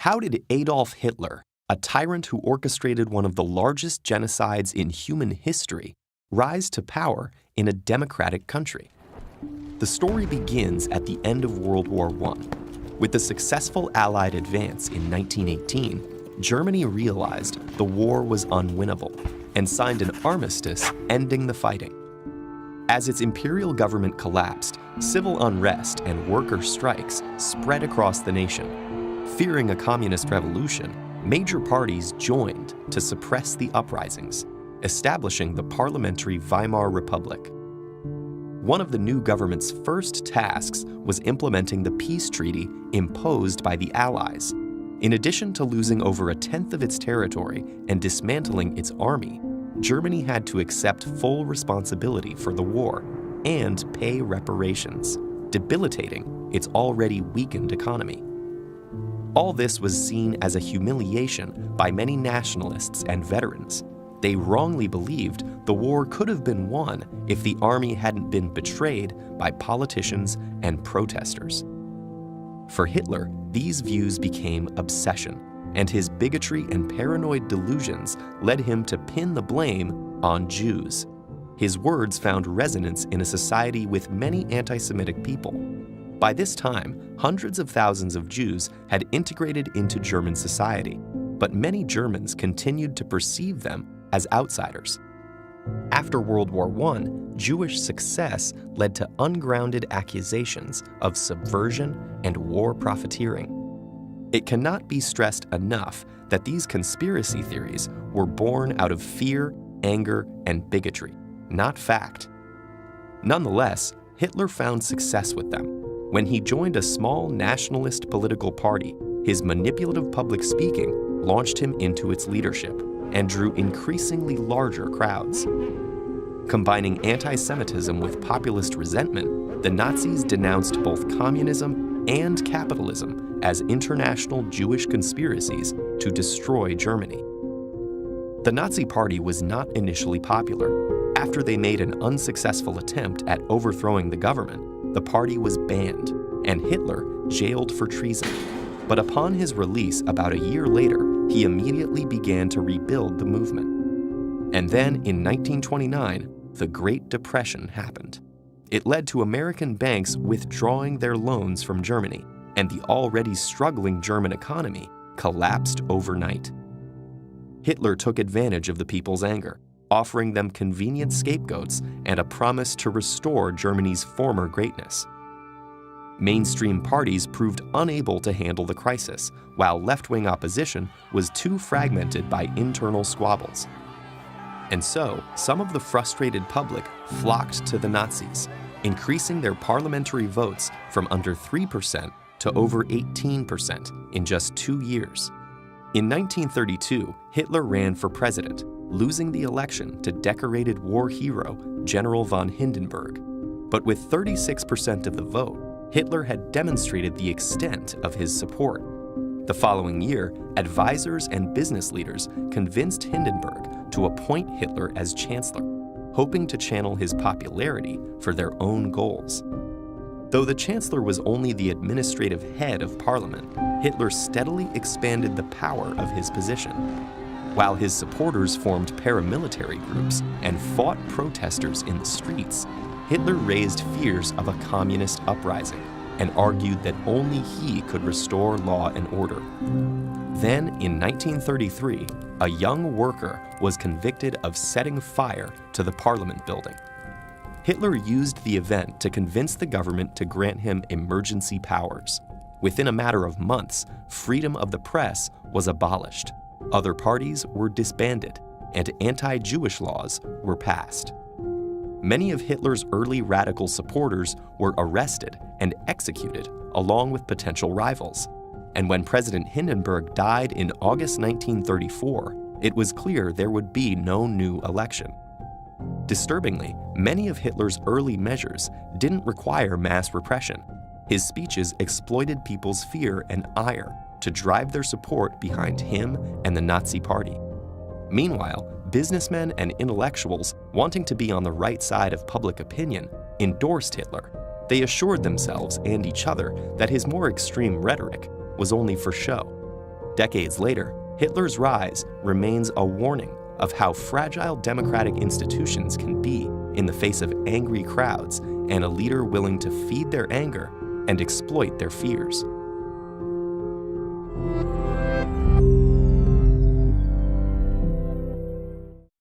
How did Adolf Hitler, a tyrant who orchestrated one of the largest genocides in human history, rise to power in a democratic country? The story begins at the end of World War I. With the successful Allied advance in 1918, Germany realized the war was unwinnable and signed an armistice ending the fighting. As its imperial government collapsed, civil unrest and worker strikes spread across the nation. Fearing a communist revolution, major parties joined to suppress the uprisings, establishing the parliamentary Weimar Republic. One of the new government's first tasks was implementing the peace treaty imposed by the Allies. In addition to losing over a tenth of its territory and dismantling its army, Germany had to accept full responsibility for the war and pay reparations, debilitating its already weakened economy. All this was seen as a humiliation by many nationalists and veterans. They wrongly believed the war could have been won if the army hadn't been betrayed by politicians and protesters. For Hitler, these views became obsession, and his bigotry and paranoid delusions led him to pin the blame on Jews. His words found resonance in a society with many anti-Semitic people. By this time, hundreds of thousands of Jews had integrated into German society, but many Germans continued to perceive them as outsiders. After World War I, Jewish success led to ungrounded accusations of subversion and war profiteering. It cannot be stressed enough that these conspiracy theories were born out of fear, anger, and bigotry, not fact. Nonetheless, Hitler found success with them. When he joined a small nationalist political party, his manipulative public speaking launched him into its leadership and drew increasingly larger crowds. Combining anti-Semitism with populist resentment, the Nazis denounced both communism and capitalism as international Jewish conspiracies to destroy Germany. The Nazi Party was not initially popular. After they made an unsuccessful attempt at overthrowing the government, the party was banned, and Hitler jailed for treason. But upon his release about a year later, he immediately began to rebuild the movement. And then in 1929, the Great Depression happened. It led to American banks withdrawing their loans from Germany, and the already struggling German economy collapsed overnight. Hitler took advantage of the people's anger, offering them convenient scapegoats and a promise to restore Germany's former greatness. Mainstream parties proved unable to handle the crisis, while left-wing opposition was too fragmented by internal squabbles. And so, some of the frustrated public flocked to the Nazis, increasing their parliamentary votes from under 3% to over 18% in just 2 years. In 1932, Hitler ran for president, losing the election to decorated war hero General von Hindenburg. But with 36% of the vote, Hitler had demonstrated the extent of his support. The following year, advisors and business leaders convinced Hindenburg to appoint Hitler as chancellor, hoping to channel his popularity for their own goals. Though the chancellor was only the administrative head of parliament, Hitler steadily expanded the power of his position. While his supporters formed paramilitary groups and fought protesters in the streets, Hitler raised fears of a communist uprising and argued that only he could restore law and order. Then, in 1933, a young worker was convicted of setting fire to the Parliament building. Hitler used the event to convince the government to grant him emergency powers. Within a matter of months, freedom of the press was abolished, other parties were disbanded, and anti-Jewish laws were passed. Many of Hitler's early radical supporters were arrested and executed along with potential rivals. And when President Hindenburg died in August 1934, it was clear there would be no new election. Disturbingly, many of Hitler's early measures didn't require mass repression. His speeches exploited people's fear and ire to drive their support behind him and the Nazi Party. Meanwhile, businessmen and intellectuals wanting to be on the right side of public opinion endorsed Hitler. They assured themselves and each other that his more extreme rhetoric was only for show. Decades later, Hitler's rise remains a warning of how fragile democratic institutions can be in the face of angry crowds and a leader willing to feed their anger and exploit their fears.